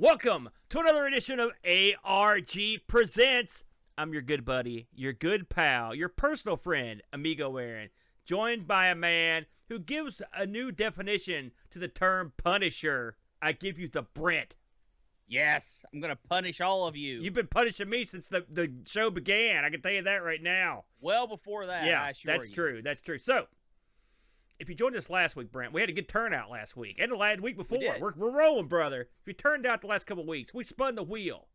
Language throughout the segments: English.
Welcome to another edition of ARG Presents. I'm your good buddy, your good pal, your personal friend, Amigo Aaron, joined by a man who gives a new definition to the term Punisher. I give you the Brent. Yes, I'm going to punish all of you. You've been punishing me since the show began. I can tell you that right now. Well before that, yeah, I assure that's you. true. That's true. So, if you joined us last week, Brent, we had a good turnout last week. And the week before. We're rolling, brother. If you turned out the last couple of weeks, we spun the wheel.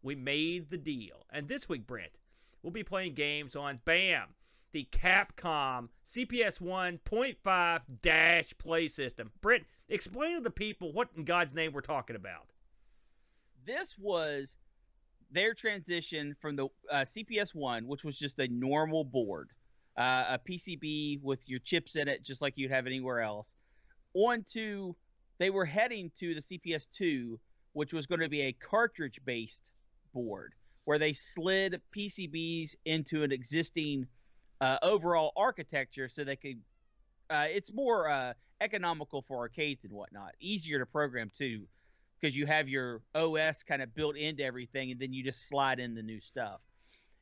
We made the deal. And this week, Brent, we'll be playing games on BAM, the Capcom CPS 1.5 Dash play system. Brent, explain to the people what in God's name we're talking about. This was their transition from the CPS 1, which was just a normal board, a PCB with your chips in it, just like you'd have anywhere else, onto they were heading to the CPS 2, which was going to be a cartridge-based board, where they slid PCBs into an existing overall architecture so they could it's more economical for arcades and whatnot, easier to program too, because you have your OS kind of built into everything, and then you just slide in the new stuff.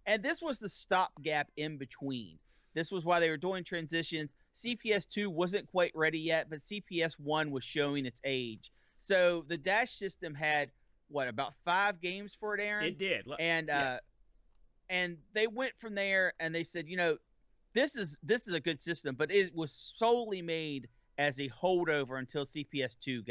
And this was the stopgap in between. This was why they were doing transitions. CPS 2 wasn't quite ready yet, but CPS 1 was showing its age. So the Dash system had, what, about 5 games for it, Aaron? It did. And yes. And they went from there, and they said, you know, this is a good system, but it was solely made as a holdover until CPS 2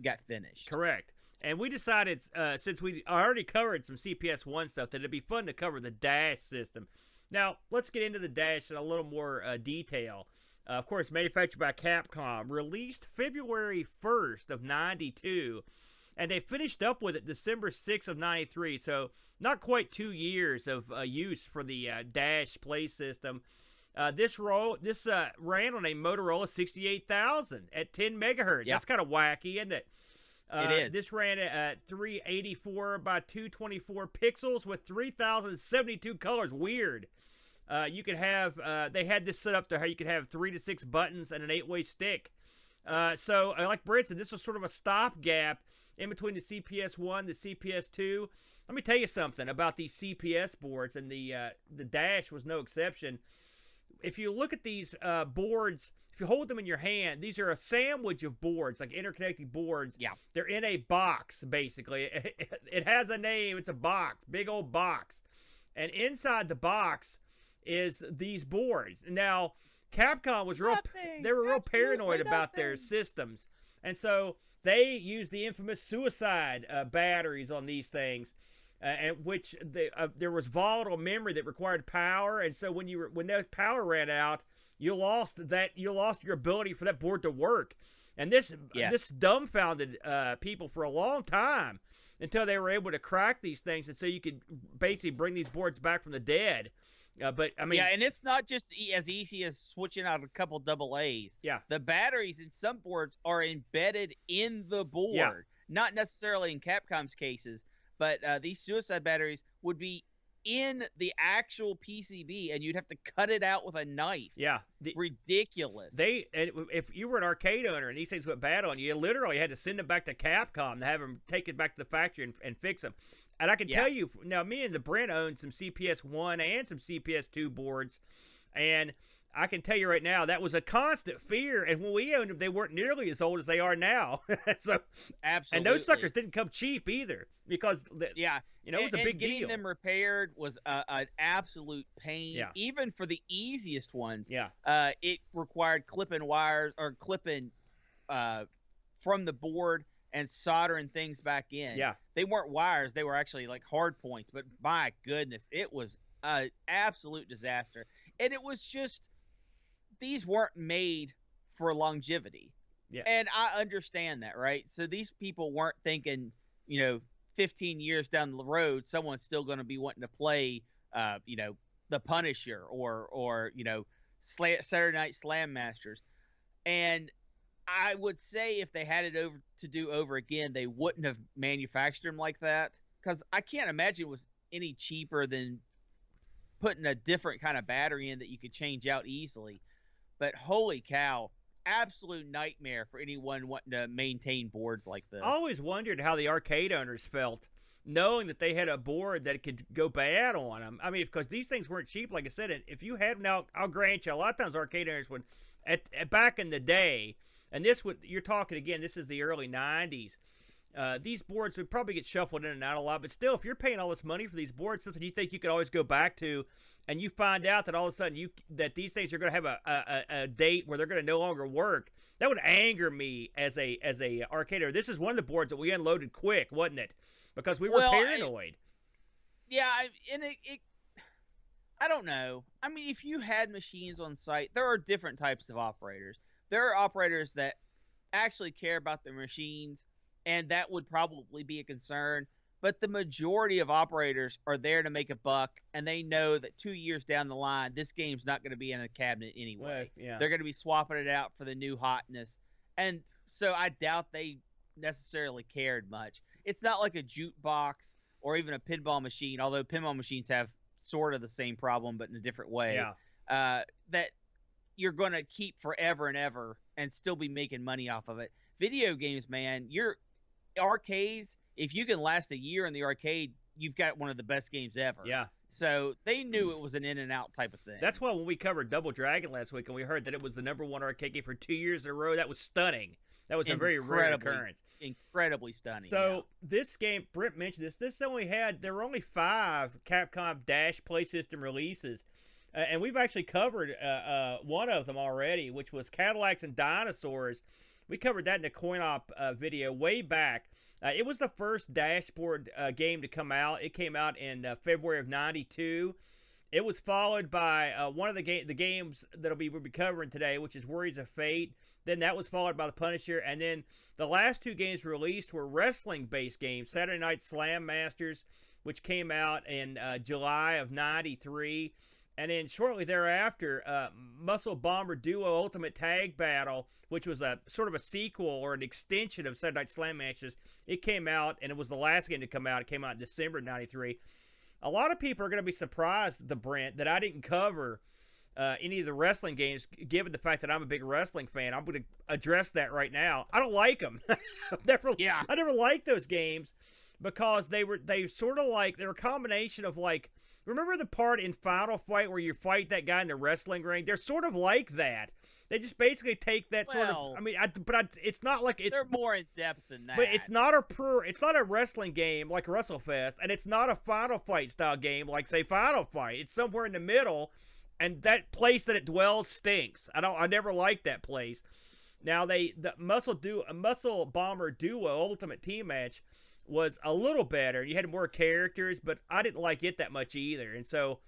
got finished. Correct. And we decided, since we already covered some CPS 1 stuff, that it'd be fun to cover the Dash system. Now, let's get into the Dash in a little more detail. Of course, manufactured by Capcom, released February 1st of 92, and they finished up with it December 6th of 93, so not quite 2 years of use for the Dash play system. This ran on a Motorola 68000 at 10 megahertz. Yeah. That's kind of wacky, isn't it? It is. This ran at 384 by 224 pixels with 3072 colors. Weird. You could have, they had this set up to how you could have 3 to 6 buttons and an 8-way stick. So, like Brent said, this was sort of a stopgap in between the CPS 1, the CPS 2. Let me tell you something about these CPS boards, and the Dash was no exception. If you look at these boards, if you hold them in your hand, these are a sandwich of boards, like interconnecting boards. Yeah. They're in a box, basically. It has a name. It's a box, big old box. And inside the box is these boards. Now, Capcom was they were real paranoid about their systems. And so they used the infamous suicide batteries on these things. And which there was volatile memory that required power, and so when that power ran out, you lost your ability for that board to work, and this dumbfounded people for a long time until they were able to crack these things, and so you could basically bring these boards back from the dead. But I mean, yeah, and it's not just as easy as switching out a couple double A's. Yeah, the batteries in some boards are embedded in the board, yeah. Not necessarily in Capcom's cases. But these suicide batteries would be in the actual PCB, and you'd have to cut it out with a knife. Yeah. Ridiculous. If you were an arcade owner and these things went bad on you, you literally had to send them back to Capcom to have them take it back to the factory and fix them. And I can tell you, now, me and the Brent owned some CPS 1 and some CPS 2 boards, and I can tell you right now, that was a constant fear. And when we owned them, they weren't nearly as old as they are now. So, absolutely. And those suckers didn't come cheap either, because it was a big deal. Getting them repaired was an absolute pain. Yeah. Even for the easiest ones. Yeah. It required clipping wires or clipping from the board and soldering things back in. Yeah. They weren't wires; they were actually like hard points. But my goodness, it was an absolute disaster. And it was just, these weren't made for longevity. Yeah. And I understand that, right? So these people weren't thinking, 15 years down the road, someone's still going to be wanting to play, The Punisher or Saturday Night Slam Masters. And I would say if they had it over again, they wouldn't have manufactured them like that, because I can't imagine it was any cheaper than putting a different kind of battery in that you could change out easily. But holy cow, absolute nightmare for anyone wanting to maintain boards like this. I always wondered how the arcade owners felt knowing that they had a board that could go bad on them. I mean, because these things weren't cheap, like I said. If you had, now I'll grant you, a lot of times arcade owners would, back in the day, and this would, you're talking again, this is the early 90s. These boards would probably get shuffled in and out a lot, but still, if you're paying all this money for these boards, something you think you could always go back to, and you find out that all of a sudden that these things are going to have a date where they're going to no longer work, that would anger me as a arcader. This is one of the boards that we unloaded quick, wasn't it? Because we were paranoid. I don't know. I mean, if you had machines on site, there are different types of operators. There are operators that actually care about their machines, and that would probably be a concern. But the majority of operators are there to make a buck, and they know that 2 years down the line, this game's not going to be in a cabinet anyway. Well, yeah. They're going to be swapping it out for the new hotness. And so I doubt they necessarily cared much. It's not like a jukebox or even a pinball machine, although pinball machines have sort of the same problem, but in a different way, that you're going to keep forever and ever and still be making money off of it. Video games, man, arcades, if you can last a year in the arcade, you've got one of the best games ever. Yeah. So they knew it was an in and out type of thing. That's why when we covered Double Dragon last week and we heard that it was the #1 arcade game for 2 years in a row, that was stunning. That was a very rare occurrence. Incredibly stunning. So this game, Brent mentioned this there were only 5 Capcom Dash Play System releases. And we've actually covered one of them already, which was Cadillacs and Dinosaurs. We covered that in the Coin-Op video way back. It was the first dashboard game to come out. It came out in February of '92. It was followed by one of the games we'll be covering today, which is Warriors of Fate. Then that was followed by the Punisher. And then the last 2 games released were wrestling-based games. Saturday Night Slam Masters, which came out in July of '93. And then shortly thereafter, Muscle Bomber Duo Ultimate Tag Battle, which was a sort of a sequel or an extension of Saturday Night Slam Masters. It came out, and it was the last game to come out. It came out in December of '93. A lot of people are going to be surprised, Brent, that I didn't cover any of the wrestling games, given the fact that I'm a big wrestling fan. I'm going to address that right now. I don't like them. I never liked those games because they were a combination of like, remember the part in Final Fight where you fight that guy in the wrestling ring? They're sort of like that. They just basically take that sort of. I mean, it's not like it. They're more in depth than that. But it's not a wrestling game like WrestleFest, and it's not a Final Fight style game like say Final Fight. It's somewhere in the middle, and that place that it dwells stinks. I never liked that place. Now the Muscle Bomber Duo Ultimate Team Match was a little better. You had more characters, but I didn't like it that much either. And so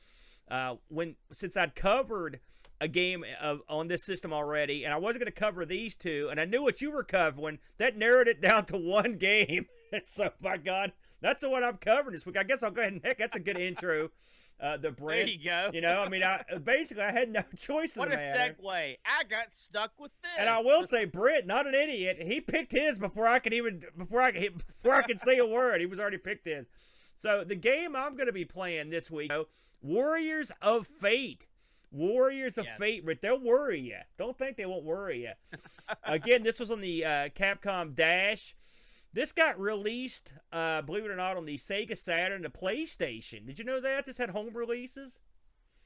since I'd covered a game on this system already, and I wasn't going to cover these 2, and I knew what you were covering, that narrowed it down to 1 game. And so, my God, that's the one I'm covering this week. I guess I'll go ahead and that's a good intro. The Brent. There you go. You know, I mean, I had no choice in the matter. What a segue. I got stuck with this. And I will say, Brent, not an idiot. He picked his before I could say a word. He was already picked his. So the game I'm going to be playing this week, Warriors of Fate. Warriors of Fate, but they'll worry you. Don't think they won't worry you. Again, this was on the Capcom Dash. This got released, believe it or not, on the Sega Saturn and the PlayStation. Did you know that? This had home releases?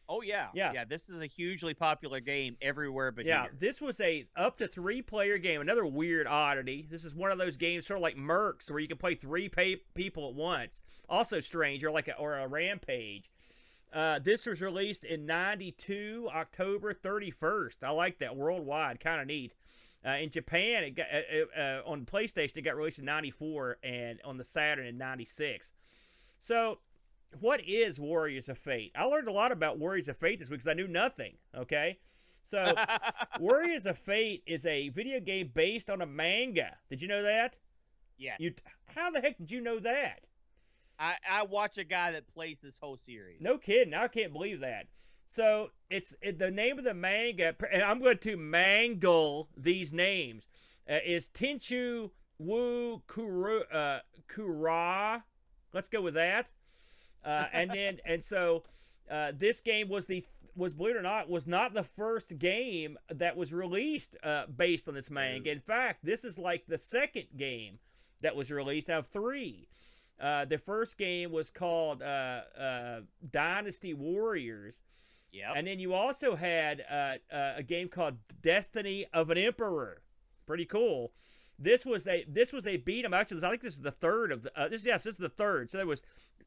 Oh, yeah. Yeah, this is a hugely popular game everywhere but here. This was a up to 3-player game. Another weird oddity. This is one of those games sort of like Mercs where you can play 3 people at once. Also strange, or a Rampage. This was released in '92, October 31st. I like that. Worldwide. Kind of neat. In Japan, it got on PlayStation, it got released in '94, and on the Saturn in '96. So, what is Warriors of Fate? I learned a lot about Warriors of Fate this week because I knew nothing. Okay, so Warriors of Fate is a video game based on a manga. Did you know that? Yes. How the heck did you know that? I watch a guy that plays this whole series. No kidding. I can't believe that. So the name of the manga, and I'm going to mangle these names, is Tenchu Wu Kura. Let's go with that. And so this game was was, believe it or not, was not the first game that was released based on this manga. In fact, this is like the second game that was released out of 3. The first game was called Dynasty Warriors. Yep. And then you also had a game called Destiny of an Emperor. Pretty cool. This was a beat 'em. Actually, I think this is the third of the. This is the third. So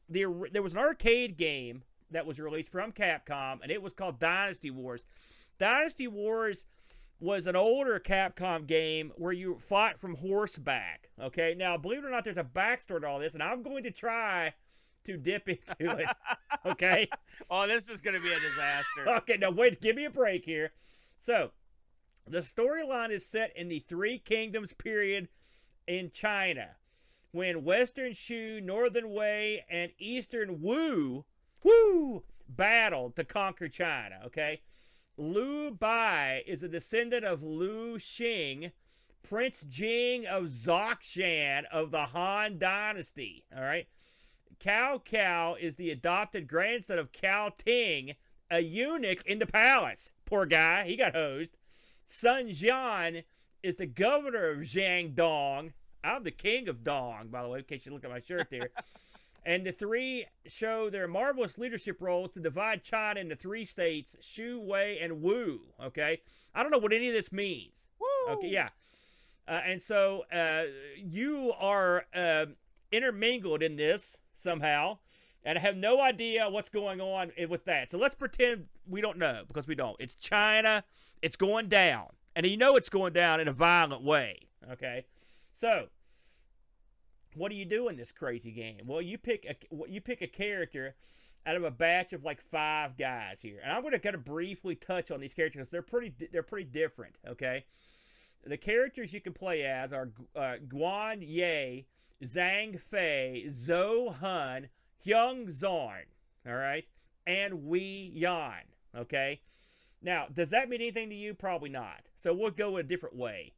there was an arcade game that was released from Capcom, and it was called Dynasty Wars. Dynasty Wars was an older Capcom game where you fought from horseback. Okay, now believe it or not, there's a backstory to all this, and I'm going to try to dip into it. Okay. Oh, this is going to be a disaster. Okay, now wait, give me a break here. So, the storyline is set in the Three Kingdoms period in China, when Western Shu, Northern Wei, and Eastern Wu battled to conquer China. Okay. Liu Bai is a descendant of Liu Xing, Prince Jing of Zokshan of the Han Dynasty. All right. Cao Cao is the adopted grandson of Cao Ting, a eunuch in the palace. Poor guy, he got hosed. Sun Jian is the governor of Jiangdong. I'm the king of Dong, by the way, in case you look at my shirt there. And the 3 show their marvelous leadership roles to divide China into 3 states, Shu, Wei, and Wu. Okay? I don't know what any of this means. Woo! Okay, yeah. And so you are intermingled in this somehow, and I have no idea what's going on with that. So let's pretend we don't know, because we don't. It's China. It's going down. And you know it's going down in a violent way. Okay? So, what do you do in this crazy game? Well, you pick a character out of a batch of like 5 guys here, and I'm going to kind of briefly touch on these characters because they're pretty different. Okay, the characters you can play as are Guan Ye, Zhang Fei, Zhou Hun, Hyung Zorn, all right, and Wei Yan. Okay, now does that mean anything to you? Probably not. So we'll go a different way.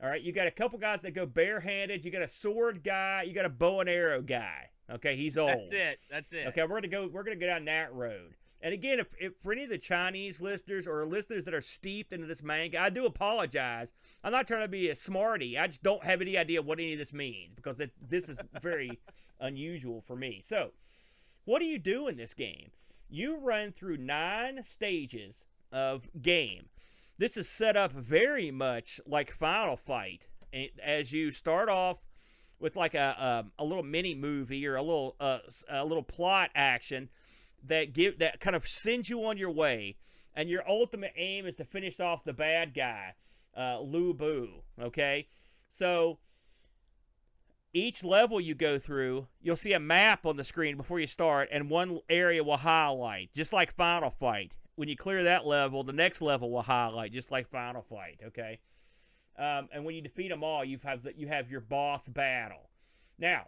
All right, you got a couple guys that go barehanded. You got a sword guy. You got a bow and arrow guy. Okay, he's old. That's it. Okay, we're gonna go down that road. And again, if for any of the Chinese listeners or listeners that are steeped into this manga, I do apologize. I'm not trying to be a smarty. I just don't have any idea what any of this means because this is very unusual for me. So, what do you do in this game? You run through 9 stages of game. This is set up very much like Final Fight, as you start off with like a little mini movie or a little plot action that kind of sends you on your way, and your ultimate aim is to finish off the bad guy, Lu Bu. Okay, so each level you go through, you'll see a map on the screen before you start, and one area will highlight, just like Final Fight. When you clear that level, the next level will highlight, just like Final Fight, okay? And when you defeat them all, you have your boss battle. Now,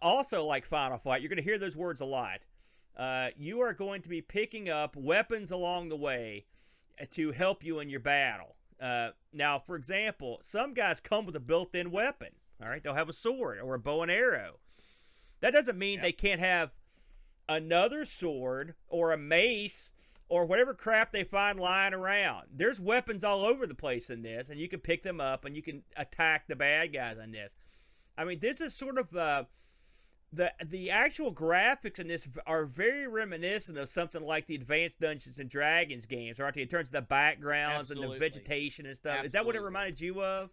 also like Final Fight, you're going to hear those words a lot. You are going to be picking up weapons along the way to help you in your battle. Now, for example, some guys come with a built-in weapon, all right? They'll have a sword or a bow and arrow. That doesn't mean they can't have another sword or a mace or whatever crap they find lying around. There's weapons all over the place in this, and you can pick them up and you can attack the bad guys in this. I mean, this is sort of the actual graphics in this are very reminiscent of something like the Advanced Dungeons and Dragons games, aren't they? In terms of the backgrounds and the vegetation and stuff. Absolutely. Is that what it reminded you of?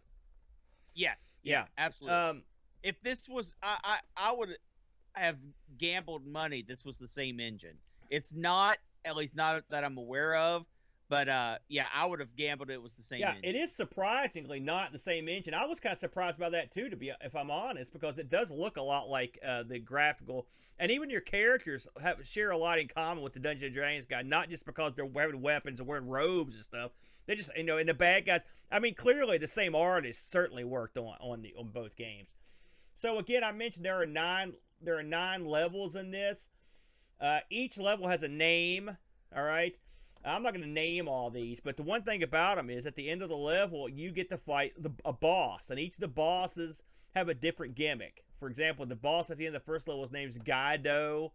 Yes. Yeah. Absolutely. If this was, I would have gambled money this was the same engine. It's not, at least not that I'm aware of, but yeah, I would have gambled it was the same engine. It is surprisingly not the same engine. I was kind of surprised by that too, if I'm honest, because it does look a lot like the graphical, and even your characters share a lot in common with the Dungeons and Dragons guy, not just because they're wearing weapons or wearing robes and stuff. They just, and the bad guys, I mean, clearly the same artist certainly worked on both games. So again, I mentioned there are 9 levels in this. Each level has a name, all right? I'm not going to name all these, but the one thing about them is at the end of the level, you get to fight a boss, and each of the bosses have a different gimmick. For example, the boss at the end of the first level, his name's Gaido.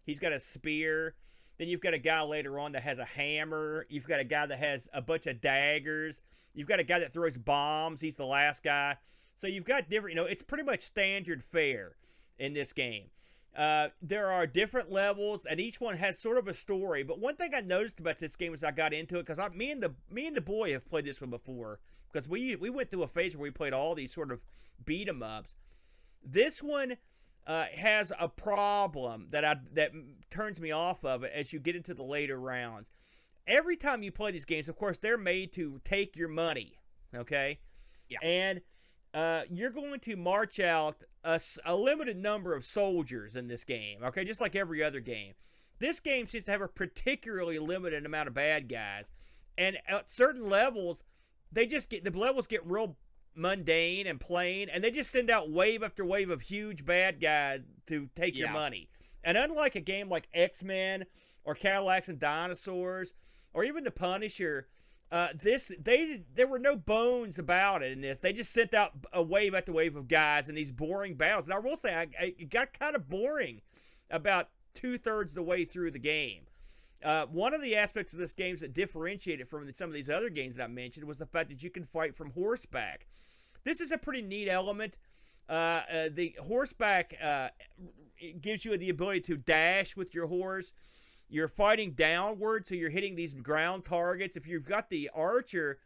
He's got a spear. Then you've got a guy later on that has a hammer. You've got a guy that has a bunch of daggers. You've got a guy that throws bombs. He's the last guy. So you've got different, it's pretty much standard fare in this game. There are different levels, and each one has sort of a story. But one thing I noticed about this game as I got into it, because me and the boy have played this one before, because we went through a phase where we played all these sort of beat 'em ups. This one has a problem that turns me off of it as you get into the later rounds. Every time you play these games, of course, they're made to take your money, okay? Yeah. And you're going to march out a limited number of soldiers in this game, okay? Just like every other game. This game seems to have a particularly limited amount of bad guys. And at certain levels, the levels get real mundane and plain, and they just send out wave after wave of huge bad guys to take your money. And unlike a game like X-Men or Cadillacs and Dinosaurs or even The Punisher, there were no bones about it in this. They just sent out a wave after wave of guys in these boring battles. And I will say, it got kind of boring about 2/3 of the way through the game. One of the aspects of this game that differentiated it from some of these other games that I mentioned was the fact that you can fight from horseback. This is a pretty neat element. The horseback gives you the ability to dash with your horse. You're fighting downward, so you're hitting these ground targets. If you've got the archer's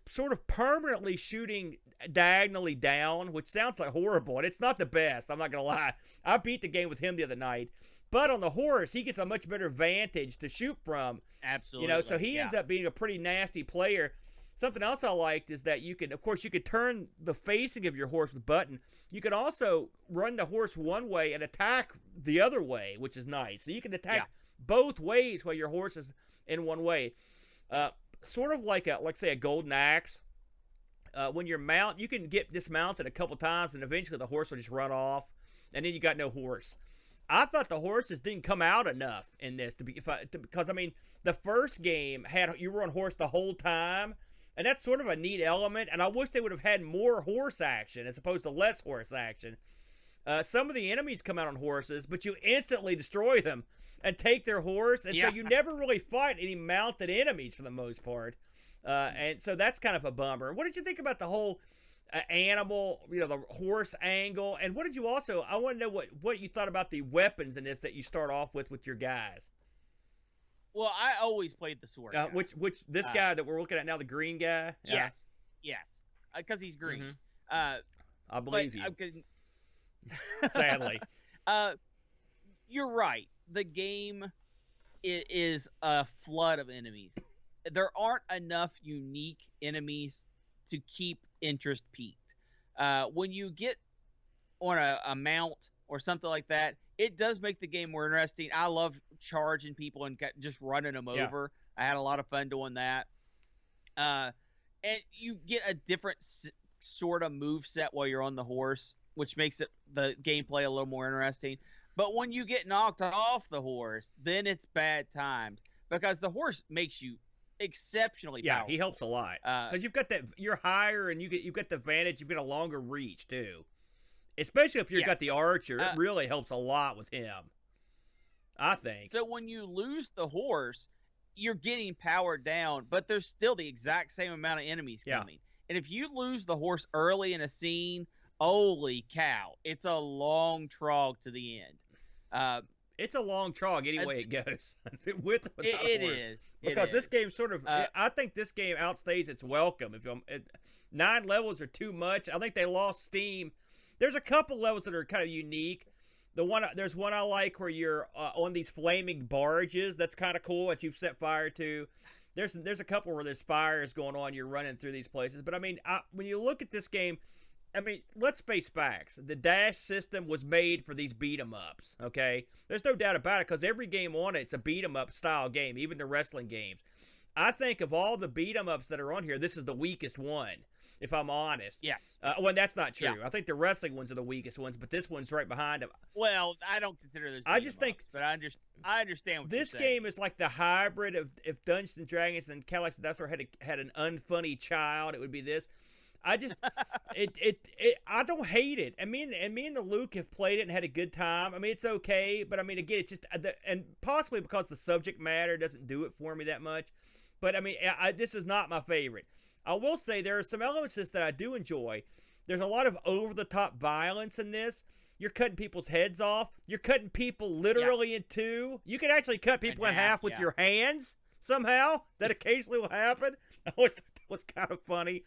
sort of permanently shooting diagonally down, which sounds like horrible, and it's not the best. I'm not going to lie. I beat the game with him the other night. But on the horse, he gets a much better vantage to shoot from. Absolutely. So he ends up being a pretty nasty player. Something else I liked is that you could turn the facing of your horse with button. You can also run the horse one way and attack the other way, which is nice. So you can attack both ways while your horse is in one way. Sort of like say a golden axe. When you're you can get dismounted a couple times, and eventually the horse will just run off, and then you got no horse. I thought the horses didn't come out enough in this because the first game you were on horse the whole time, and that's sort of a neat element. And I wish they would have had more horse action as opposed to less horse action. Some of the enemies come out on horses, but you instantly destroy them and take their horse, and so you never really fight any mounted enemies for the most part. And so that's kind of a bummer. What did you think about the whole animal, the horse angle? And what did you also, I want to know what you thought about the weapons in this that you start off with your guys. Well, I always played the sword guy. Which this guy that we're looking at now, the green guy? Yes, because he's green. Mm-hmm. I believe you. Sadly. You're right. The game is a flood of enemies. There aren't enough unique enemies to keep interest peaked. When you get on a mount or something like that, it does make the game more interesting. I love charging people and just running them over. I had a lot of fun doing that. And you get a different sort of move set while you're on the horse, which makes the gameplay a little more interesting. But when you get knocked off the horse, then it's bad times, because the horse makes you exceptionally powerful. Yeah, he helps a lot because you've got that. You're higher, and you've got the advantage. You've got a longer reach too, especially if you've got the archer. It really helps a lot with him, I think. So when you lose the horse, you're getting powered down, but there's still the exact same amount of enemies coming. And if you lose the horse early in a scene, holy cow, it's a long trog to the end. It's a long trog any way it goes. with it is. Because this game sort of, I think this game outstays its welcome. 9 levels are too much. I think they lost steam. There's a couple levels that are kind of unique. There's one I like where you're on these flaming barges. That's kind of cool that you've set fire to. There's a couple where there's fires going on. You're running through these places. But when you look at this game, let's face facts. The Dash system was made for these beat-em-ups, okay? There's no doubt about it, because every game on it's a beat-em-up style game, even the wrestling games. I think of all the beat-em-ups that are on here, this is the weakest one, if I'm honest. Yes. Well, that's not true. Yeah. I think the wrestling ones are the weakest ones, but this one's right behind them. Well, I don't consider those I just think... But I understand what this game is like the hybrid of if Dungeons & Dragons and Cadillacs and Dinosaurs had an unfunny child, it would be this. I just I don't hate it. And me and the Luke have played it and had a good time. I mean, it's okay, but I mean, again, it's just and possibly because the subject matter doesn't do it for me that much. But I mean, this is not my favorite. I will say there are some elements of this that I do enjoy. There's a lot of over-the-top violence in this. You're cutting people's heads off. You're cutting people literally in two. You can actually cut people in half with your hands somehow. That occasionally will happen. I always thought that was kind of funny.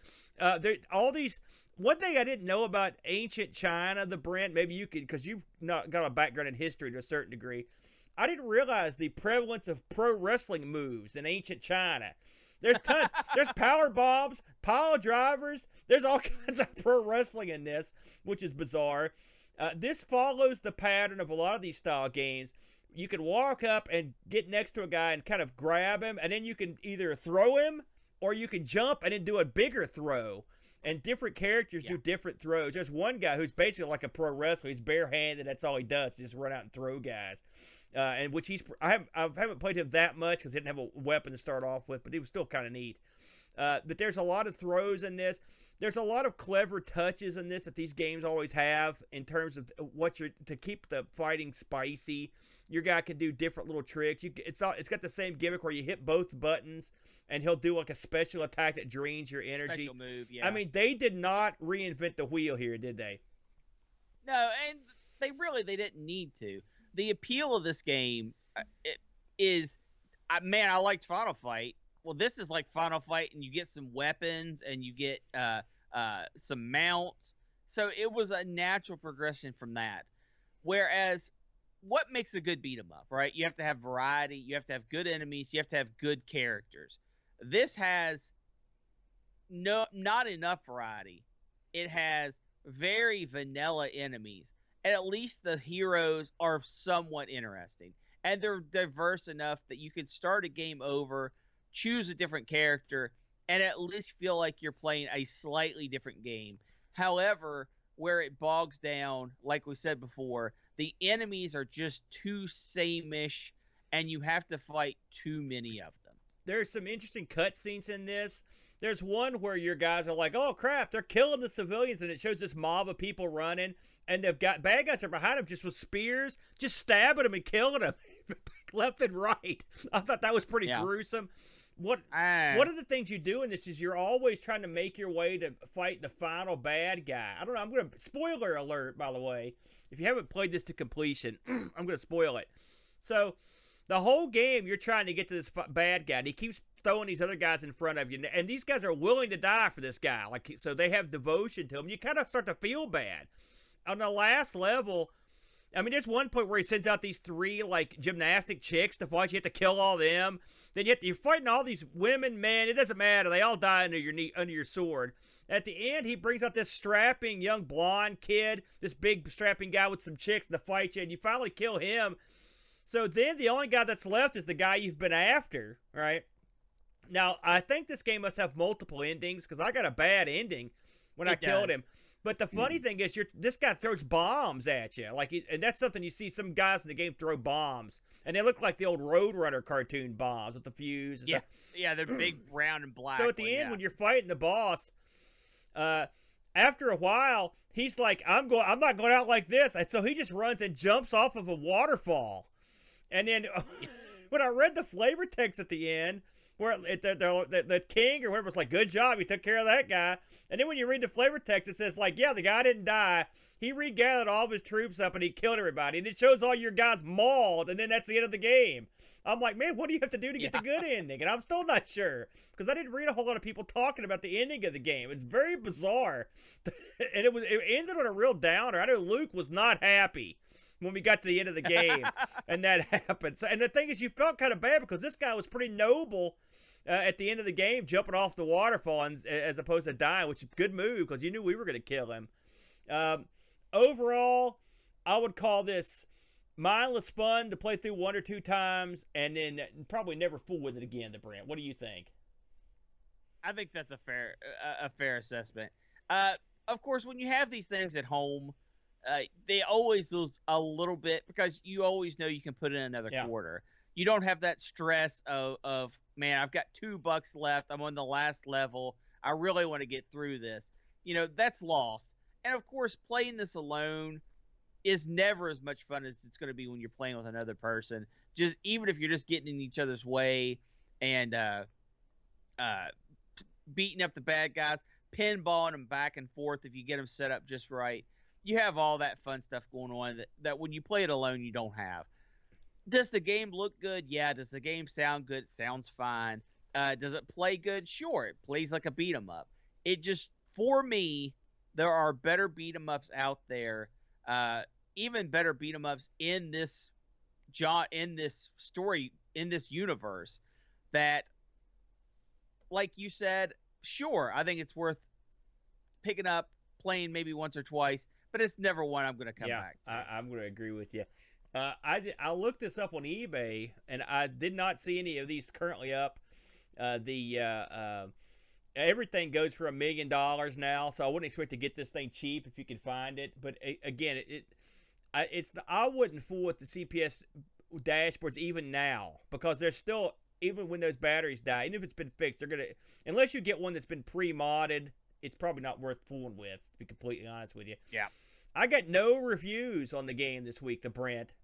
All these. One thing I didn't know about ancient China, the Brent, maybe you could, because you've not got a background in history to a certain degree. I didn't realize the prevalence of pro wrestling moves in ancient China. There's tons. There's power bombs, pile drivers. There's all kinds of pro wrestling in this, which is bizarre. This follows the pattern of a lot of these style games. You can walk up and get next to a guy and kind of grab him, and then you can either throw him or you can jump and then do a bigger throw. And different characters do different throws. There's one guy who's basically like a pro wrestler. He's barehanded. That's all he does, just run out and throw guys. And which I haven't played him that much because he didn't have a weapon to start off with, but he was still kind of neat. But there's a lot of throws in this. There's a lot of clever touches in this that these games always have in terms of to keep the fighting spicy. Your guy can do different little tricks. It's got the same gimmick where you hit both buttons and he'll do like a special attack that drains your energy. Special move, yeah. I mean, they did not reinvent the wheel here, did they? No, and they didn't need to. The appeal of this game is, man, I liked Final Fight. Well, this is like Final Fight, and you get some weapons, and you get some mounts. So it was a natural progression from that. Whereas, what makes a good beat 'em up, right? You have to have variety. You have to have good enemies. You have to have good characters. This has not enough variety. It has very vanilla enemies. And at least the heroes are somewhat interesting. And they're diverse enough that you can start a game over, choose a different character, and at least feel like you're playing a slightly different game. However, where it bogs down, like we said before, the enemies are just too same-ish, and you have to fight too many of them. There's some interesting cutscenes in this. There's one where your guys are like, oh, crap, they're killing the civilians, and it shows this mob of people running, and they've got bad guys are behind them just with spears, just stabbing them and killing them left and right. I thought that was pretty gruesome. One of the things you do in this is you're always trying to make your way to fight the final bad guy. I don't know. I'm going to spoiler alert, by the way. If you haven't played this to completion, I'm going to spoil it. So the whole game, you're trying to get to this bad guy, and he keeps throwing these other guys in front of you, and these guys are willing to die for this guy. Like, so they have devotion to him. You kind of start to feel bad. On the last level, I mean, there's one point where he sends out these 3 like gymnastic chicks to fight. You have to kill all them. Then you're fighting all these women, men. It doesn't matter. They all die under your sword. At the end, he brings out this strapping young blonde kid, this big strapping guy with some chicks to fight you, and you finally kill him. So then the only guy that's left is the guy you've been after, right? Now, I think this game must have multiple endings because I got a bad ending when I killed him. But the funny thing is, this guy throws bombs at you, and that's something you see some guys in the game throw bombs, and they look like the old Roadrunner cartoon bombs with the fuse. And stuff. Yeah, they're big, brown, and black. So at the end, when you're fighting the boss, after a while, he's like, "I'm not going out like this," and so he just runs and jumps off of a waterfall. And then when I read the flavor text at the end, where the king or whatever was like, "Good job, you took care of that guy." And then when you read the flavor text, it says like, "Yeah, the guy didn't die. He regathered all of his troops up and he killed everybody." And it shows all your guys mauled, and then that's the end of the game. I'm like, man, what do you have to do to get the good ending? And I'm still not sure because I didn't read a whole lot of people talking about the ending of the game. It's very bizarre, and it ended on a real downer. I know Luke was not happy when we got to the end of the game, and that happened. So, and the thing is, you felt kind of bad because this guy was pretty noble. At the end of the game, jumping off the waterfall as opposed to dying, which is a good move because you knew we were going to kill him. Overall, I would call this mindless fun to play through 1 or 2 times and then probably never fool with it again, Brent. What do you think? I think that's a fair assessment. Of course, when you have these things at home, they always lose a little bit because you always know you can put in another quarter. You don't have that stress of man, I've got $2 left. I'm on the last level. I really want to get through this. that's lost. And of course, playing this alone is never as much fun as it's going to be when you're playing with another person. Just even if you're just getting in each other's way and uh, beating up the bad guys, pinballing them back and forth if you get them set up just right. You have all that fun stuff going on that when you play it alone, you don't have. Does the game look good? Yeah. Does the game sound good? It sounds fine. Does it play good? Sure. It plays like a beat 'em up. It just, for me, there are better beat 'em ups out there. Even better beat 'em ups in this story, in this universe, that, like you said, sure, I think it's worth picking up, playing maybe once or twice, but it's never one I'm going to come back to. I'm going to agree with you. I looked this up on eBay, and I did not see any of these currently up. Everything goes for $1 million now, so I wouldn't expect to get this thing cheap if you can find it. But again, I wouldn't fool with the CPS dashboards even now, because there's still, even when those batteries die, even if it's been fixed, they're gonna, unless you get one that's been pre-modded, it's probably not worth fooling with, to be completely honest with you. Yeah. I got no reviews on the game this week, the Brent.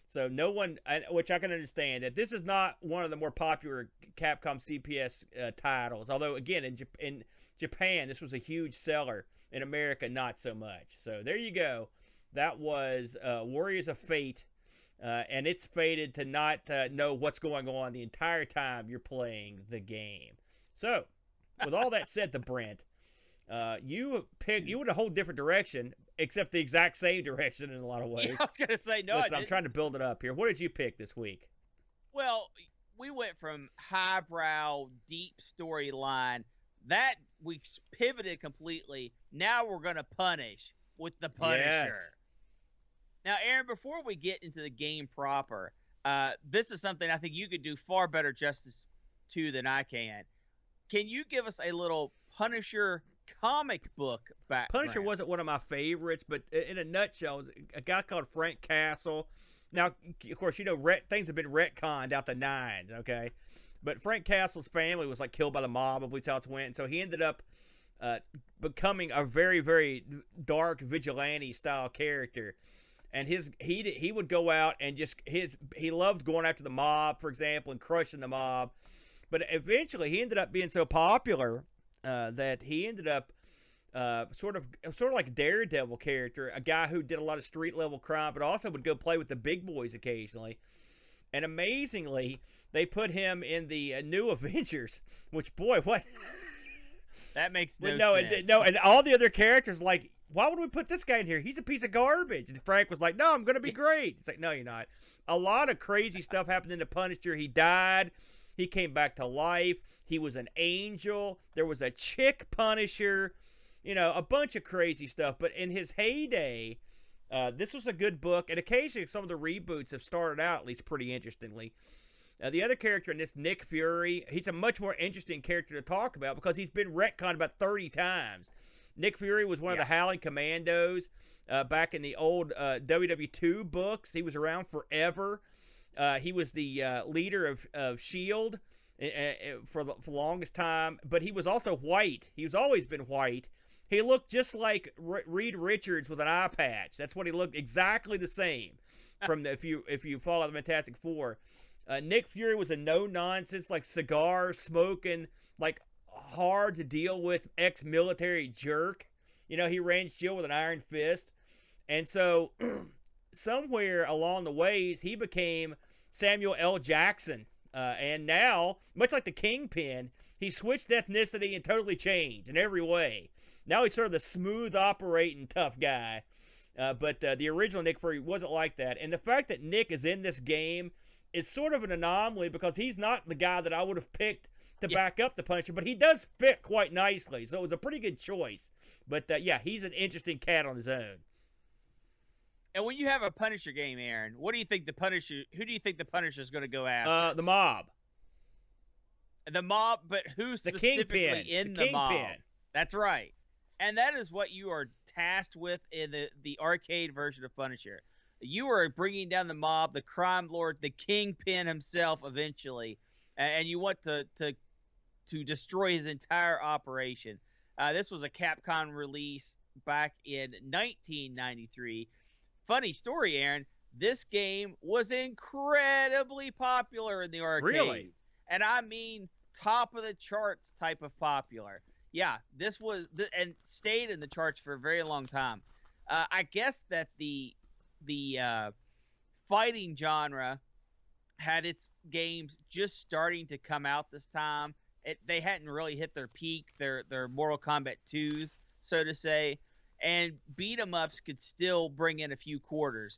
So no one, which I can understand, that this is not one of the more popular Capcom CPS titles. Although, again, in Japan, this was a huge seller. In America, not so much. So there you go. That was Warriors of Fate. And it's fated to not know what's going on the entire time you're playing the game. So, with all that said, the Brent, you went a whole different direction, except the exact same direction in a lot of ways. Yeah, I was going to say, no, listen, I'm trying to build it up here. What did you pick this week? Well, we went from highbrow, deep storyline. That we pivoted completely. Now we're going to punish with the Punisher. Yes. Now, Aaron, before we get into the game proper, this is something I think you could do far better justice to than I can. Can you give us a little Punisher comic book background? Punisher wasn't one of my favorites, but in a nutshell, it was a guy called Frank Castle. Now, of course, things have been retconned out the nines, okay? But Frank Castle's family was like killed by the mob, I believe that's how it went. And so he ended up becoming a very, very dark vigilante style character. And he would go out and he loved going after the mob, for example, and crushing the mob. But eventually he ended up being so popular that he ended up sort of like a Daredevil character, a guy who did a lot of street level crime, but also would go play with the big boys occasionally. And amazingly, they put him in the New Avengers, which, boy, what? That makes no sense. No, and all the other characters, like, why would we put this guy in here? He's a piece of garbage. And Frank was like, no, I'm going to be great. It's like, no, you're not. A lot of crazy stuff happened in the Punisher. He died. He came back to life. He was an angel. There was a chick Punisher. A bunch of crazy stuff. But in his heyday, this was a good book. And occasionally some of the reboots have started out, at least pretty interestingly. The other character in this, Nick Fury, he's a much more interesting character to talk about because he's been retconned about 30 times. Nick Fury was one of the Howling Commandos back in the old WW2 books. He was around forever. He was the leader of S.H.I.E.L.D. For the longest time, but he was also white. He's always been white. He looked just like Reed Richards with an eye patch. That's what he looked, exactly the same. From if you follow the Fantastic Four, Nick Fury was a no-nonsense, like cigar smoking, like hard to deal with ex-military jerk. He ran Jill with an iron fist. And so somewhere along the ways, he became Samuel L. Jackson. And now, much like the Kingpin, he switched ethnicity and totally changed in every way. Now he's sort of the smooth operating tough guy. But the original Nick Fury wasn't like that. And the fact that Nick is in this game is sort of an anomaly because he's not the guy that I would have picked to back up the Punisher, but he does fit quite nicely, so it was a pretty good choice. But he's an interesting cat on his own. And when you have a Punisher game, Aaron, who do you think the Punisher is going to go after? The mob. The mob, but who specifically in the mob? That's right. And that is what you are tasked with in the arcade version of Punisher. You are bringing down the mob, the crime lord, the Kingpin himself eventually, and you want to destroy his entire operation. This was a Capcom release back in 1993. Funny story, Aaron. This game was incredibly popular in the arcades. Really? And I mean top of the charts type of popular. Yeah, this was and stayed in the charts for a very long time. I guess that the fighting genre had its games just starting to come out this time. They hadn't really hit their peak, their Mortal Kombat 2s, so to say, and beat 'em ups could still bring in a few quarters.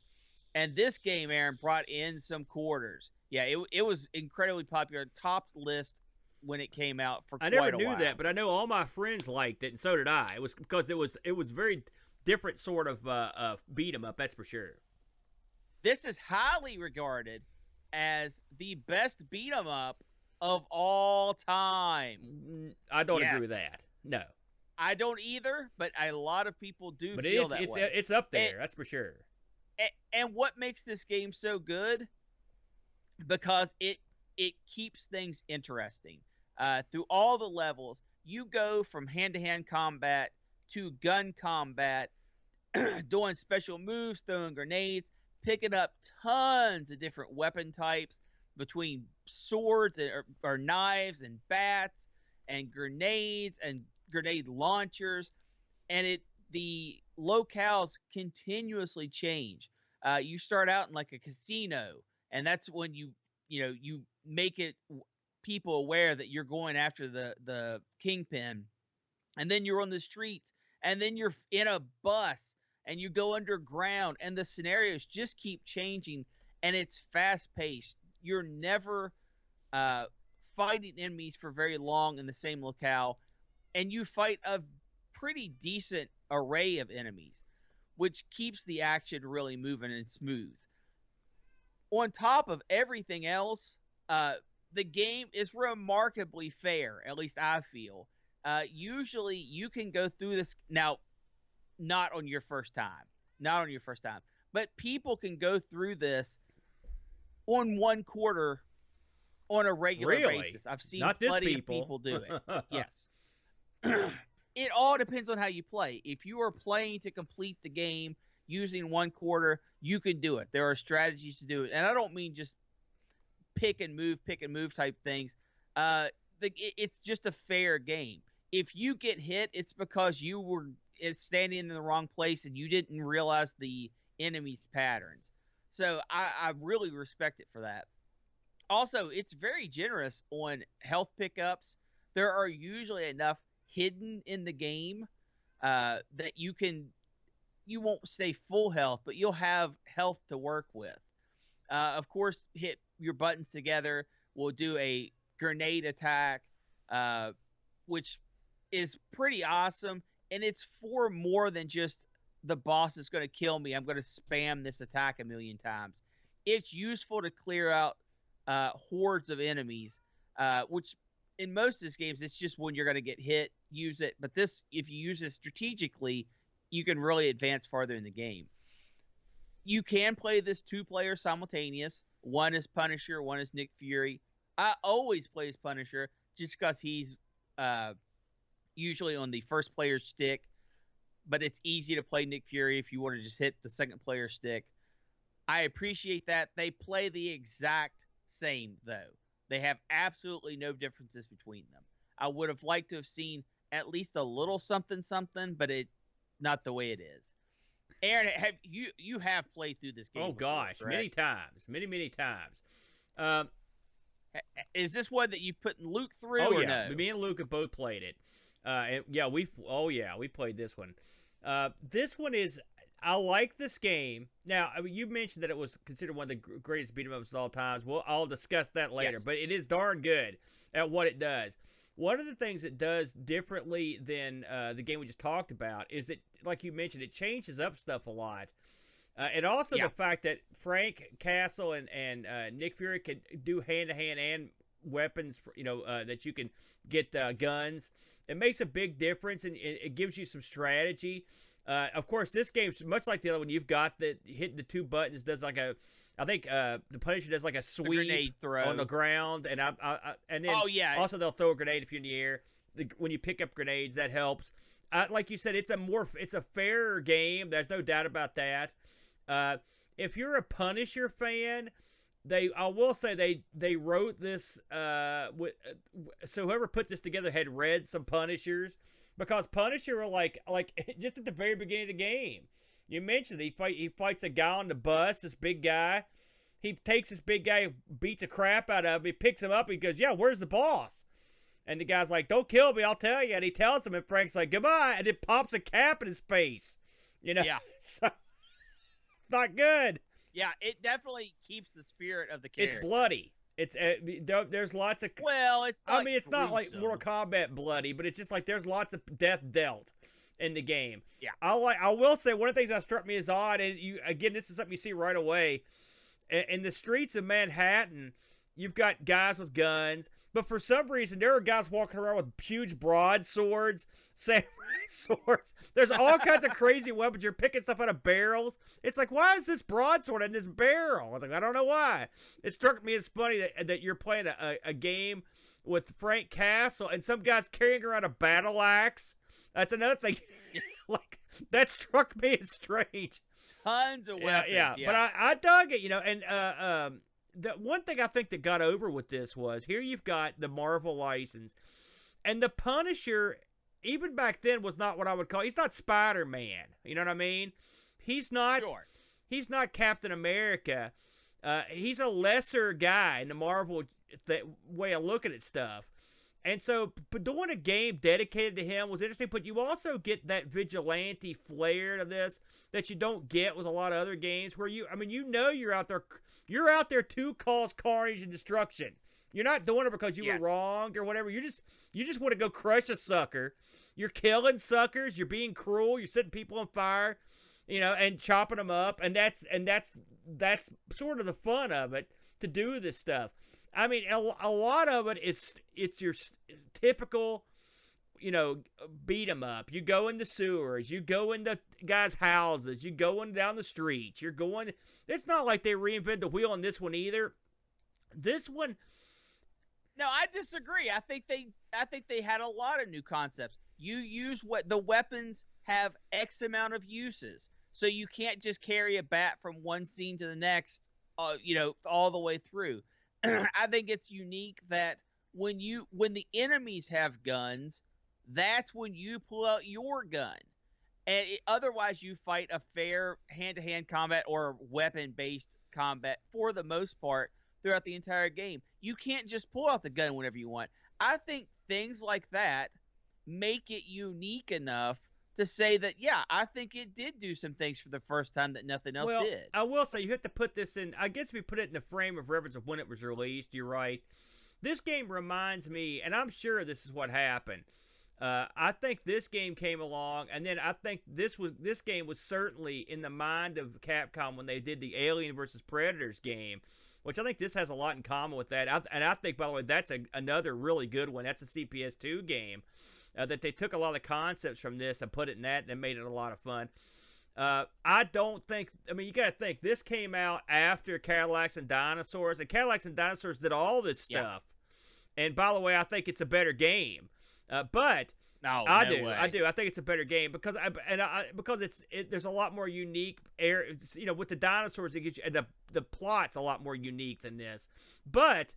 And this game, Aaron, brought in some quarters. Yeah, it was incredibly popular, top list when it came out for quite a while. I never knew that, but I know all my friends liked it, and so did I. It was because it was very different sort of beat 'em up, that's for sure. This is highly regarded as the best beat 'em up of all time. I don't agree with that. No, I don't either, but a lot of people do but feel that way. It's up there, that's for sure. And what makes this game so good? Because it keeps things interesting. Through all the levels, you go from hand-to-hand combat to gun combat, doing special moves, throwing grenades, picking up tons of different weapon types between swords or knives and bats and grenades and grenade launchers. And the locales continuously change. You start out in like a casino, and that's when you make it people aware that you're going after the kingpin. And then you're on the streets, and then you're in a bus, and you go underground, and the scenarios just keep changing, and it's fast-paced. You're never fighting enemies for very long in the same locale, and you fight a pretty decent array of enemies, which keeps the action really moving and smooth. On top of everything else, the game is remarkably fair, at least I feel. Usually you can go through this now, not on your first time, but people can go through this on one quarter on a regular basis. I've seen plenty of people do it. Yes. It all depends on how you play. If you are playing to complete the game using one quarter, you can do it. There are strategies to do it. And I don't mean just pick and move type things. It's just a fair game. If you get hit, it's because you were standing in the wrong place and you didn't realize the enemy's patterns. So I really respect it for that. Also, it's very generous on health pickups. There are usually enough hidden in the game that you won't stay full health, but you'll have health to work with. Of course, hit your buttons together. We'll do a grenade attack, which is pretty awesome. And it's for more than just the boss is going to kill me. I'm going to spam this attack a million times. It's useful to clear out hordes of enemies, which in most of these games, it's just when you're going to get hit, use it. But this, if you use it strategically, you can really advance farther in the game. You can play this 2-player simultaneous. One is Punisher, one is Nick Fury. I always play as Punisher just because he's usually on the first player stick, but it's easy to play Nick Fury if you want to just hit the second player stick. I appreciate that. They play the exact same, though. They have absolutely no differences between them. I would have liked to have seen at least a little something, but it's not the way it is. Aaron, have you have played through this game? Oh gosh, many times. Is this one that you put Luke through? Oh or yeah, no? Me and Luke have both played it. We played this one. This one is, I like this game. Now, I mean, you mentioned that it was considered one of the greatest beat 'em ups of all times. Well, I'll discuss that later, Yes. but it is darn good at what it does. One of the things it does differently than the game we just talked about is that, like you mentioned, it changes up stuff a lot. And also the fact that Frank Castle and Nick Fury can do hand-to-hand and weapons, that you can get guns. It makes a big difference, and it gives you some strategy. Of course, this game's much like the other one. You've got hitting the two buttons does like I think the Punisher does like a sweep grenade throw on the ground, and then oh yeah, also they'll throw a grenade if you're in the air. when you pick up grenades, that helps. Like you said, it's a fairer game. There's no doubt about that. If you're a Punisher fan, I will say they wrote this. So whoever put this together had read some Punishers, because Punisher are like just at the very beginning of the game. You mentioned he fights a guy on the bus, this big guy. He takes this big guy, beats the crap out of him. He picks him up. He goes, "Yeah, where's the boss?" And the guy's like, "Don't kill me, I'll tell you." And he tells him, and Frank's like, "Goodbye," and it pops a cap in his face. Yeah. So, not good. Yeah, it definitely keeps the spirit of the character. It's bloody. It's there's lots of. Well, it's. I mean, it's not like Mortal Kombat bloody, but it's just like there's lots of death dealt in the game. Yeah. I will say one of the things that struck me as odd, and this is something you see right away, in the streets of Manhattan, you've got guys with guns, but for some reason there are guys walking around with huge broadswords, samurai swords. There's all kinds of crazy weapons. You're picking stuff out of barrels. It's like, why is this broadsword in this barrel? I was like, I don't know why. It struck me as funny that you're playing a game with Frank Castle and some guy's carrying around a battle axe. That's another thing. Like, that struck me as strange. Tons of weapons. Yeah. But I dug it, and the one thing I think that got over with this was, here you've got the Marvel license, and the Punisher, even back then, was not what I would call, he's not Spider-Man. You know what I mean? He's not Captain America. He's a lesser guy in the Marvel way of looking at stuff. And so, but doing a game dedicated to him was interesting, but you also get that vigilante flair to this that you don't get with a lot of other games where you're out there to cause carnage and destruction. You're not doing it because you were wronged or whatever. You just want to go crush a sucker. You're killing suckers. You're being cruel. You're setting people on fire, and chopping them up. And that's sort of the fun of it, to do this stuff. I mean, a lot of it it's your typical, beat 'em up. You go in the sewers, you go into guys' houses, you going down the streets, you're going. It's not like they reinvented the wheel on this one either. This one. No, I disagree. I think they had a lot of new concepts. You use what the weapons have X amount of uses, so you can't just carry a bat from one scene to the next, all the way through. I think it's unique that when the enemies have guns, that's when you pull out your gun. And otherwise, you fight a fair hand-to-hand combat or weapon-based combat for the most part throughout the entire game. You can't just pull out the gun whenever you want. I think things like that make it unique enough to say that, yeah, I think it did do some things for the first time that nothing else did. I will say, you have to put this in, I guess if you put it in the frame of reference of when it was released, you're right. This game reminds me, and I'm sure this is what happened. I think this game came along, and then I think this game was certainly in the mind of Capcom when they did the Alien vs. Predators game, which I think this has a lot in common with that. And I think, by the way, that's another really good one. That's a CPS2 game. That they took a lot of the concepts from this and put it in that and made it a lot of fun. I don't think, you got to think, this came out after Cadillacs and Dinosaurs, and Cadillacs and Dinosaurs did all this stuff. Yeah. And by the way, I think it's a better game. But no, I no do. I think it's a better game because there's a lot more unique with the dinosaurs. It gives you, the plot's a lot more unique than this. But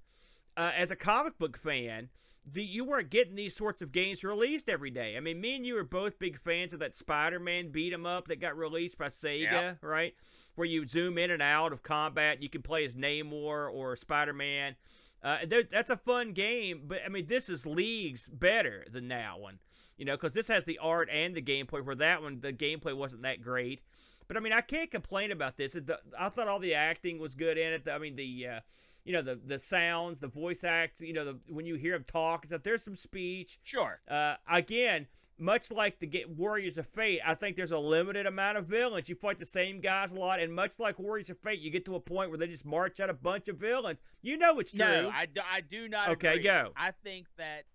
as a comic book fan, you weren't getting these sorts of games released every day. I mean, me and you are both big fans of that Spider-Man beat 'em up that got released by Sega, right? Where you zoom in and out of combat. You can play as Namor or Spider-Man. That's a fun game, but this is leagues better than that one, because this has the art and the gameplay. Where that one, the gameplay wasn't that great. But I can't complain about this. I thought all the acting was good in it. The sounds, the voice acts, when you hear them talk, there's some speech. Sure. Again, much like the Warriors of Fate, I think there's a limited amount of villains. You fight the same guys a lot, and much like Warriors of Fate, you get to a point where they just march out a bunch of villains. It's true. No, I do not agree. Okay, go. I think that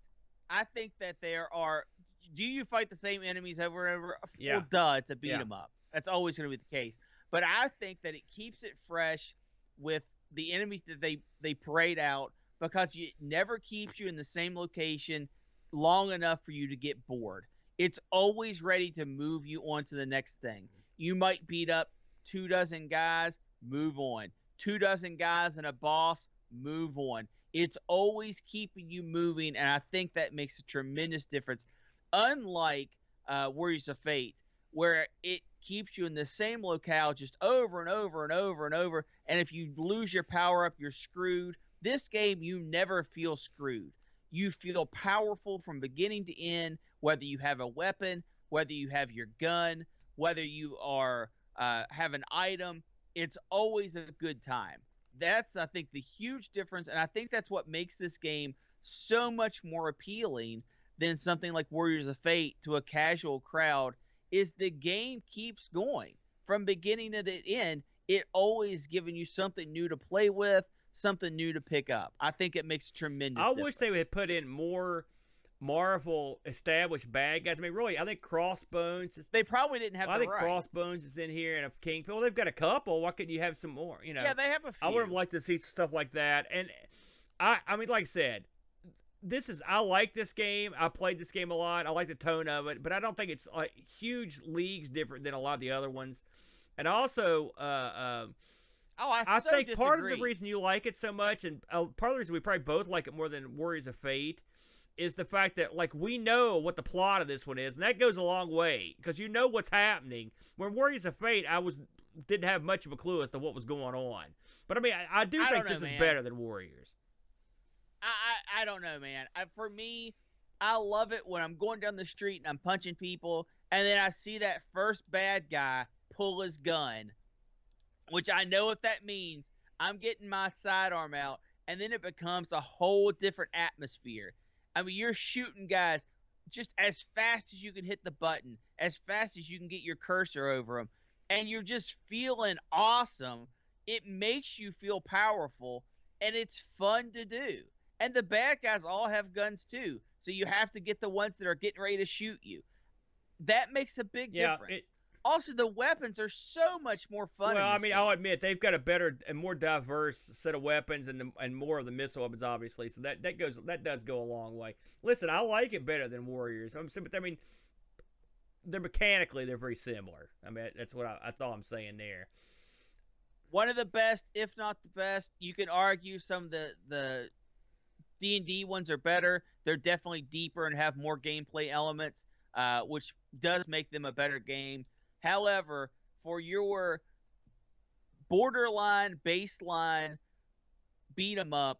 there are. Do you fight the same enemies over and over? Yeah. Well, duh, it's a beat 'em up. That's always going to be the case. But I think that it keeps it fresh with the enemies that they parade out, because it never keeps you in the same location long enough for you to get bored. It's always ready to move you on to the next thing. You might beat up 24 guys, move on. 24 guys and a boss, move on. It's always keeping you moving, and I think that makes a tremendous difference. Unlike Warriors of Fate, where it keeps you in the same locale just over and over and over and over, and if you lose your power up, you're screwed. This game, you never feel screwed. You feel powerful from beginning to end, whether you have a weapon, whether you have your gun, whether you are have an item. It's always a good time. That's, I think, the huge difference, and I think that's what makes this game so much more appealing than something like Warriors of Fate to a casual crowd, is the game keeps going. From beginning to the end, it always giving you something new to play with, something new to pick up. I think it makes tremendous difference. Wish they would put in more Marvel established bad guys. I mean, really, I think Crossbones is... They probably didn't have the rights. I think Crossbones is in here, and if Kingpin... Well, they've got a couple. Why couldn't you have some more, you know? Yeah, they have a few. I would have liked to see some stuff like that. And, I mean, like I said, I like this game. I played this game a lot. I like the tone of it, but I don't think it's like huge leagues different than a lot of the other ones. And also, I think part of the reason you like it so much, and part of the reason we probably both like it more than Warriors of Fate, is the fact that, like, we know what the plot of this one is, and that goes a long way, because you know what's happening. When Warriors of Fate, didn't have much of a clue as to what was going on. But, I mean, I do think this is better than Warriors. I don't know, man. For me, I love it when I'm going down the street and I'm punching people, and then I see that first bad guy pull his gun, which I know what that means. I'm getting my sidearm out, and then it becomes a whole different atmosphere. I mean, you're shooting guys just as fast as you can hit the button, as fast as you can get your cursor over them, and you're just feeling awesome. It makes you feel powerful, and it's fun to do. And the bad guys all have guns too, so you have to get the ones that are getting ready to shoot you. That makes a big difference. Also, the weapons are so much more fun. Well, I mean, I'll admit they've got a better and more diverse set of weapons, and more of the missile weapons, obviously. So that does go a long way. Listen, I like it better than Warriors. I mean, they're very similar. I mean, that's all I'm saying there. One of the best, if not the best. You can argue some of the D&D ones are better. They're definitely deeper and have more gameplay elements, which does make them a better game. However, for your borderline, baseline, beat 'em up,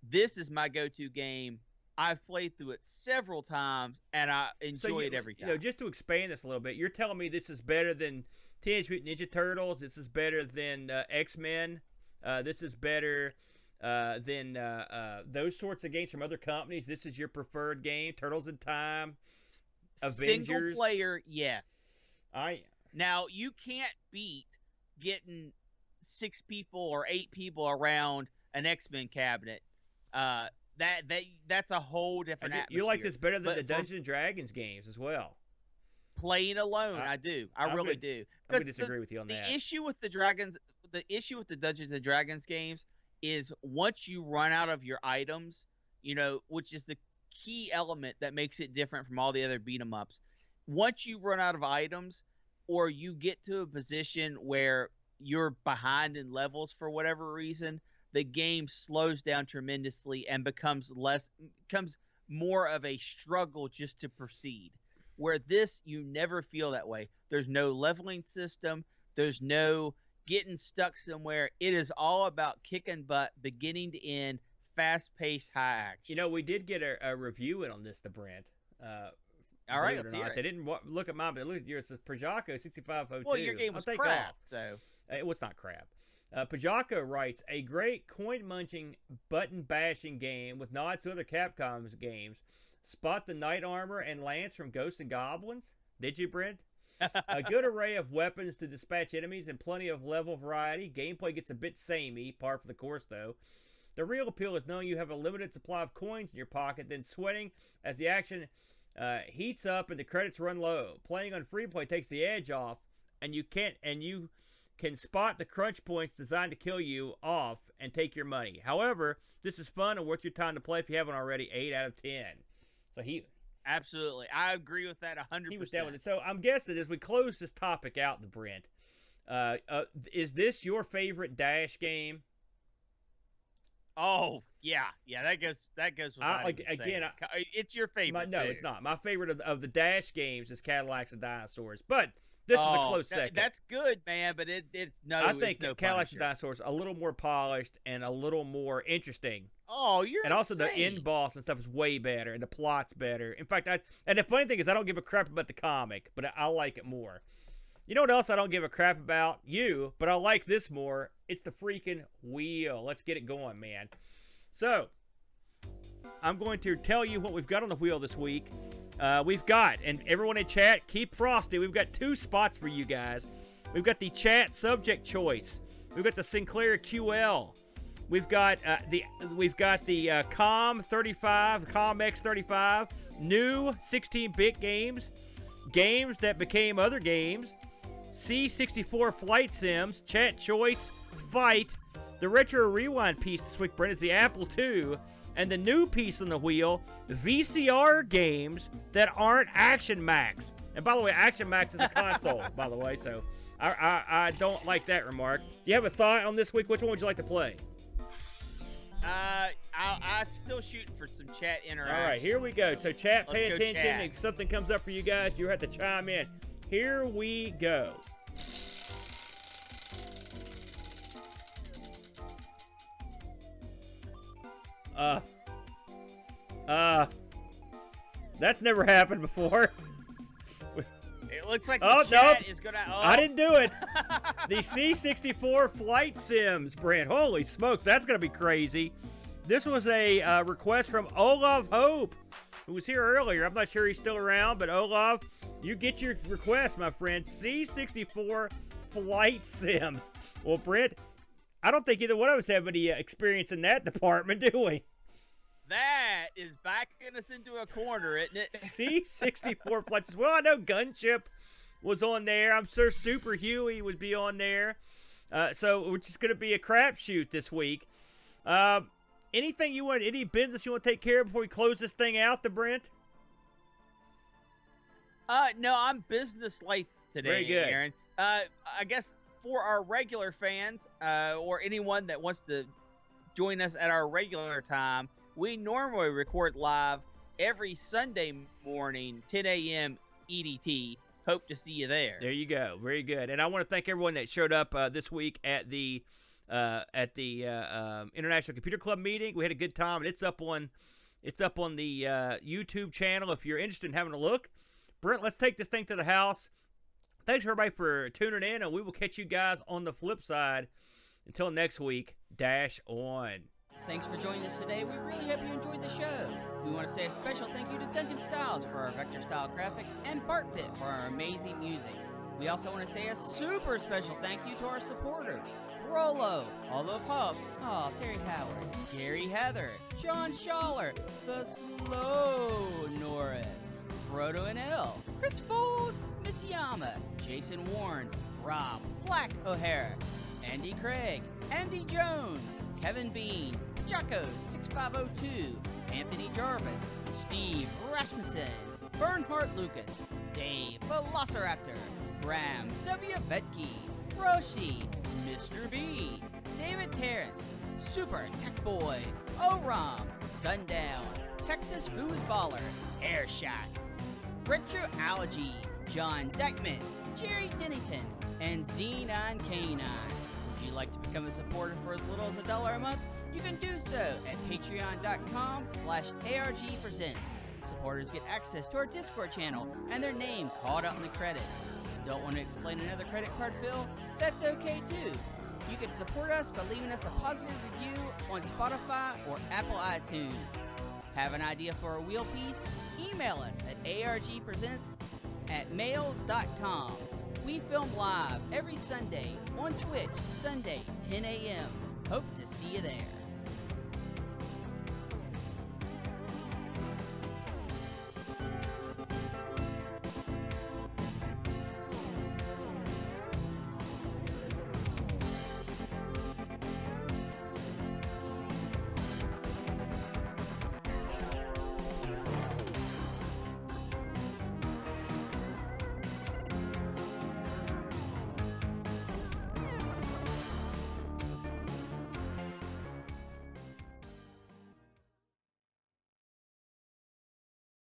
this is my go-to game. I've played through it several times, and I enjoy it every time. You know, just to expand this a little bit, you're telling me this is better than Teenage Mutant Ninja Turtles. This is better than X-Men. This is better than those sorts of games from other companies. This is your preferred game. Turtles in Time, Avengers. Single player, yes. Now, you can't beat getting 6 people or 8 people around an X-Men cabinet. That's a whole different atmosphere. You like this better than the Dungeons and Dragons games as well? Playing alone, I do. I really do. I'm going to disagree with you on that. The issue with the Dungeons and Dragons games is once you run out of your items, you know, which is the key element that makes it different from all the other beat 'em ups. Once you run out of items, or you get to a position where you're behind in levels for whatever reason, the game slows down tremendously and becomes more of a struggle just to proceed. Where this, you never feel that way. There's no leveling system. There's no getting stuck somewhere. It is all about kicking butt, beginning to end, fast-paced, high action. You know, we did get a review in on this to Brent. All right, let's hear it. They didn't look at mine, but look at yours. It says Pajako 6502. Well, your game was crap, so. It's not crap. Pajako writes, a great coin-munching, button-bashing game with nods to other Capcom games. Spot the Knight Armor and Lance from Ghosts and Goblins? Did you, Brent? A good array of weapons to dispatch enemies and plenty of level variety. Gameplay gets a bit samey, par for the course, though. The real appeal is knowing you have a limited supply of coins in your pocket, then sweating as the action heats up and the credits run low. Playing on free play takes the edge off, and you can spot the crunch points designed to kill you off and take your money. However, this is fun and worth your time to play if you haven't already. 8 out of 10. So he Absolutely. I agree with that 100%. he was down with it. So I'm guessing as we close this topic out, the Brent, is this your favorite Dash game? Oh, yeah. Yeah, that goes without even saying. It's your favorite, No, too. it's not. My favorite of the Dash games is Cadillacs and Dinosaurs. But this is a close second. That's good, man, but I think no Cadillacs and Punisher. Dinosaurs a little more polished and a little more interesting. Oh, you're And also insane. the end boss and stuff is way better, and the plot's better. In fact, and the funny thing is I don't give a crap about the comic, but I like it more. You know what else I don't give a crap about? You, but I like this more. It's the freaking wheel. Let's get it going, man. So, I'm going to tell you what we've got on the wheel this week. We've got, and everyone in chat, keep frosty. We've got 2 spots for you guys. We've got the chat subject choice. We've got the Sinclair QL. We've got the Com 35, Com X35, new 16-bit games, games that became other games, C64 flight sims, chat choice, fight. The retro rewind piece this week, Brent, is the Apple II, and the new piece on the wheel, VCR games that aren't Action Max. And by the way, Action Max is a console, by the way, so I don't like that remark. Do you have a thought on this week? Which one would you like to play? I'm still shooting for some chat interaction. All right, here we go. So chat, pay Let's go attention. chat. If something comes up for you guys, you have to chime in. Here we go. That's never happened before. It looks like the chat is gonna. Oh. I didn't do it. The C64 flight sims, Brent. Holy smokes, that's gonna be crazy. This was a request from Olaf Hope, who was here earlier. I'm not sure he's still around, but Olaf, you get your request, my friend. C64 flight sims. Well, Brent, I don't think either one of us have any experience in that department, do we? That is backing us into a corner, isn't it? C64 flight sims. Well, I know Gunship was on there. I'm sure Super Huey would be on there. So which is going to be a crapshoot this week. Anything you want? Any business you want to take care of before we close this thing out, the Brent? No, I'm business-like today, Very good. Aaron. I guess for our regular fans, or anyone that wants to join us at our regular time, we normally record live every Sunday morning, 10 a.m. EDT. Hope to see you there. There you go. Very good. And I want to thank everyone that showed up this week at the International Computer Club meeting. We had a good time, and it's up on the YouTube channel if you're interested in having a look. Brent, let's take this thing to the house. Thanks everybody for tuning in, and we will catch you guys on the flip side. Until next week, dash on. Thanks for joining us today. We really hope you enjoyed the show. We want to say a special thank you to Duncan Styles for our vector style graphic and Bart Pitt for our amazing music. We also want to say a super special thank you to our supporters. Rolo, Olive Hub, Terry Howard, Gary Heather, John Schaller, The Slow Norris, Frodo and L, Chris Foles, Mitsuyama, Jason Warnes, Rob, Black O'Hara, Andy Craig, Andy Jones, Kevin Bean, Jocko6502, Anthony Jarvis, Steve Rasmussen, Bernhard Lucas, Dave Velociraptor, Graham W. Vetke, Roshi, Mr. B, David Terrence, Super Tech Boy, Oram, Sundown, Texas Foosballer, Airshot, Retroalgy, John Deckman, Jerry Dennington, and Z9K9. Would you like to become a supporter for as little as $1 a month? You can do so at patreon.com/ARG Presents. Supporters get access to our Discord channel and their name called out in the credits. Don't want to explain another credit card bill? That's okay too. You can support us by leaving us a positive review on Spotify or Apple iTunes. Have an idea for a wheel piece? Email us at argpresents@mail.com. We film live every Sunday on Twitch, Sunday, 10 a.m. Hope to see you there.